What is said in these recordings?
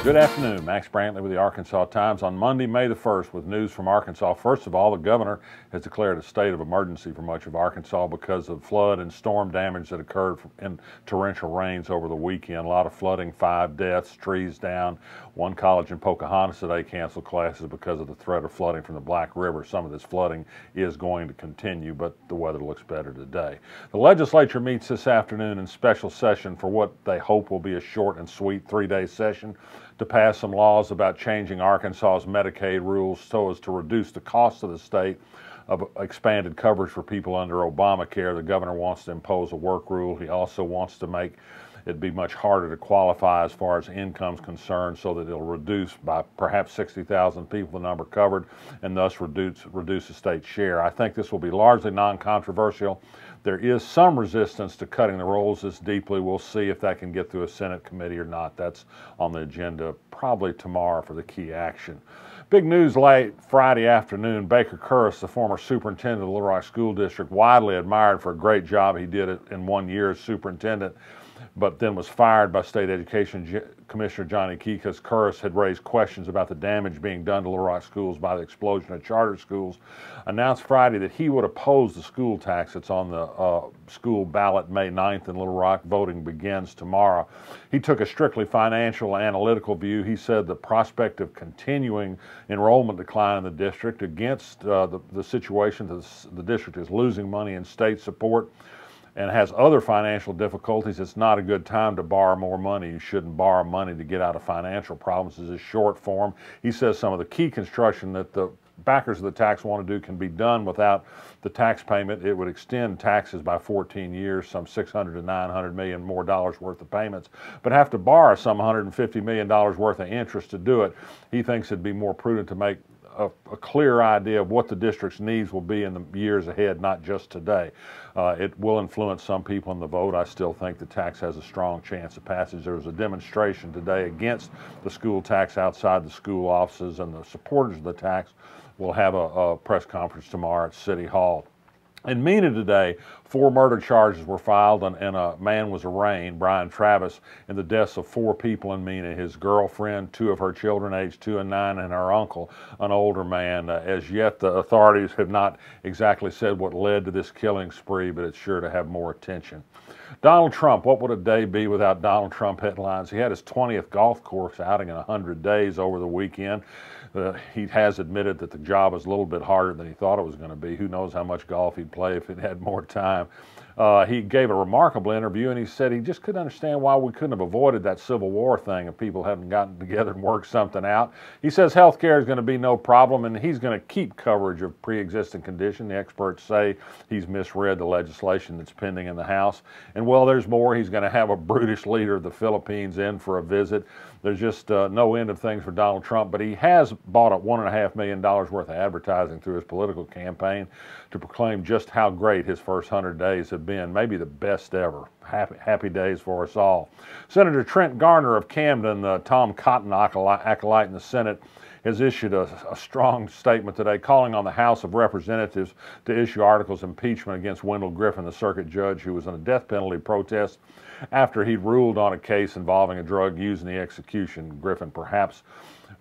Good afternoon. Max Brantley with the Arkansas Times on Monday, May the 1st with news from Arkansas. First of all, the governor has declared a state of emergency for much of Arkansas because of flood and storm damage that occurred in torrential rains over the weekend. A lot of flooding, 5 deaths, trees down. One college in Pocahontas today canceled classes because of the threat of flooding from the Black River. Some of this flooding is going to continue, but the weather looks better today. The legislature meets this afternoon in special session for what they hope will be a short and sweet 3-day session to pass some laws about changing Arkansas's Medicaid rules so as to reduce the cost of the state of expanded coverage for people under Obamacare. The governor wants to impose a work rule. He also wants to make it be much harder to qualify as far as income's concerned so that it'll reduce by perhaps 60,000 people the number covered and thus reduce the state's share. I think this will be largely non-controversial. There is some resistance to cutting the rolls this deeply. We'll see if that can get through a Senate committee or not. That's on the agenda probably tomorrow for the key action. Big news late Friday afternoon. Baker Curris, the former superintendent of the Little Rock School District, widely admired for a great job he did in 1 year as superintendent, but then was fired by State Education Commissioner Johnny Key because Curris had raised questions about the damage being done to Little Rock schools by the explosion of charter schools, announced Friday that he would oppose the school tax that's on the school ballot May 9th in Little Rock. Voting begins tomorrow. He took a strictly financial, analytical view. He said the prospect of continuing enrollment decline in the district against the situation that the district is losing money in state support and has other financial difficulties, it's not a good time to borrow more money. You shouldn't borrow money to get out of financial problems. This is short form. He says some of the key construction that the backers of the tax want to do can be done without the tax payment. It would extend taxes by 14 years, some $600 to $900 million more worth of payments, but have to borrow some $150 million worth of interest to do it. He thinks it'd be more prudent to make a clear idea of what the district's needs will be in the years ahead, not just today. It will influence some people in the vote. I still think the tax has a strong chance of passage. There was a demonstration today against the school tax outside the school offices, and the supporters of the tax will have a press conference tomorrow at City Hall. In Mena today, 4 murder charges were filed and a man was arraigned, Brian Travis, in the deaths of 4 people in Mena: his girlfriend, 2 of her children aged 2 and 9, and her uncle, an older man. As yet, the authorities have not exactly said what led to this killing spree, but it's sure to have more attention. Donald Trump, what would a day be without Donald Trump headlines? He had his 20th golf course outing in 100 days over the weekend. He has admitted that the job was a little bit harder than he thought it was going to be. Who knows how much golf he'd play if he'd had more time. He gave a remarkable interview, and he said he just couldn't understand why we couldn't have avoided that Civil War thing if people hadn't gotten together and worked something out. He says health care is going to be no problem, and he's going to keep coverage of pre-existing condition. The experts say he's misread the legislation that's pending in the House. And well, there's more. He's going to have a brutish leader of the Philippines in for a visit. There's just no end of things for Donald Trump, but he has bought up $1.5 million worth of advertising through his political campaign to proclaim just how great his first 100 days have been, maybe the best ever. Happy days for us all. Senator Trent Garner of Camden, the Tom Cotton acolyte in the Senate, has issued a strong statement today calling on the House of Representatives to issue articles of impeachment against Wendell Griffin, the circuit judge who was in a death penalty protest after he ruled on a case involving a drug used in the execution. Griffin perhaps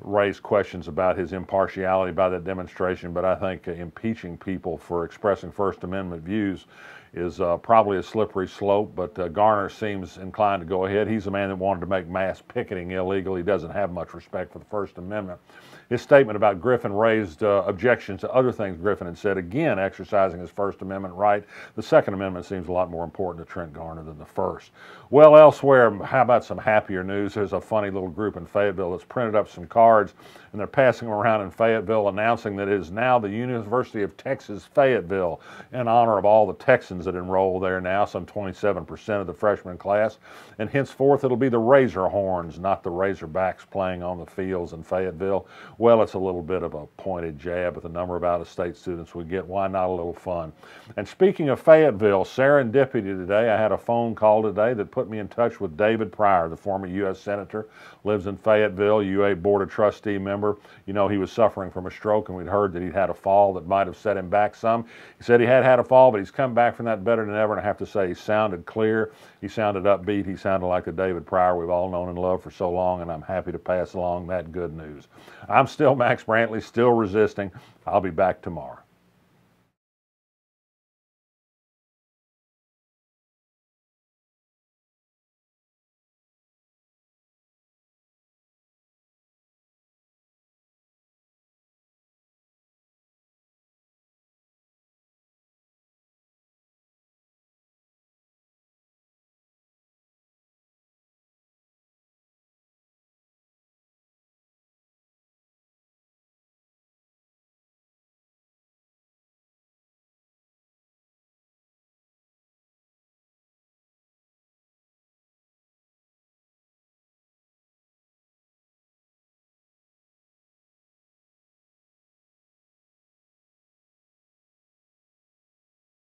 raised questions about his impartiality by that demonstration, but I think impeaching people for expressing First Amendment views is probably a slippery slope, but Garner seems inclined to go ahead. He's a man that wanted to make mass picketing illegal. He doesn't have much respect for the First Amendment. His statement about Griffin raised objections to other things Griffin had said, again exercising his First Amendment right. The Second Amendment seems a lot more important to Trent Garner than the first. Well, elsewhere, how about some happier news? There's a funny little group in Fayetteville that's printed up some cards, and they're passing them around in Fayetteville announcing that it is now the University of Texas Fayetteville in honor of all the Texans that enroll there now, some 27% of the freshman class, and henceforth it'll be the Razorhorns, not the Razorbacks, playing on the fields in Fayetteville. Well, it's a little bit of a pointed jab at the number of out-of-state students we get. Why not a little fun? And speaking of Fayetteville, serendipity today, I had a phone call today that put me in touch with David Pryor, the former U.S. Senator, lives in Fayetteville, UA Board of Trustee member. December. You know, he was suffering from a stroke, and we'd heard that he'd had a fall that might have set him back some. He said he had a fall, but he's come back from that better than ever, and I have to say he sounded clear. He sounded upbeat. He sounded like the David Pryor we've all known and loved for so long, and I'm happy to pass along that good news. I'm still Max Brantley, still resisting. I'll be back tomorrow.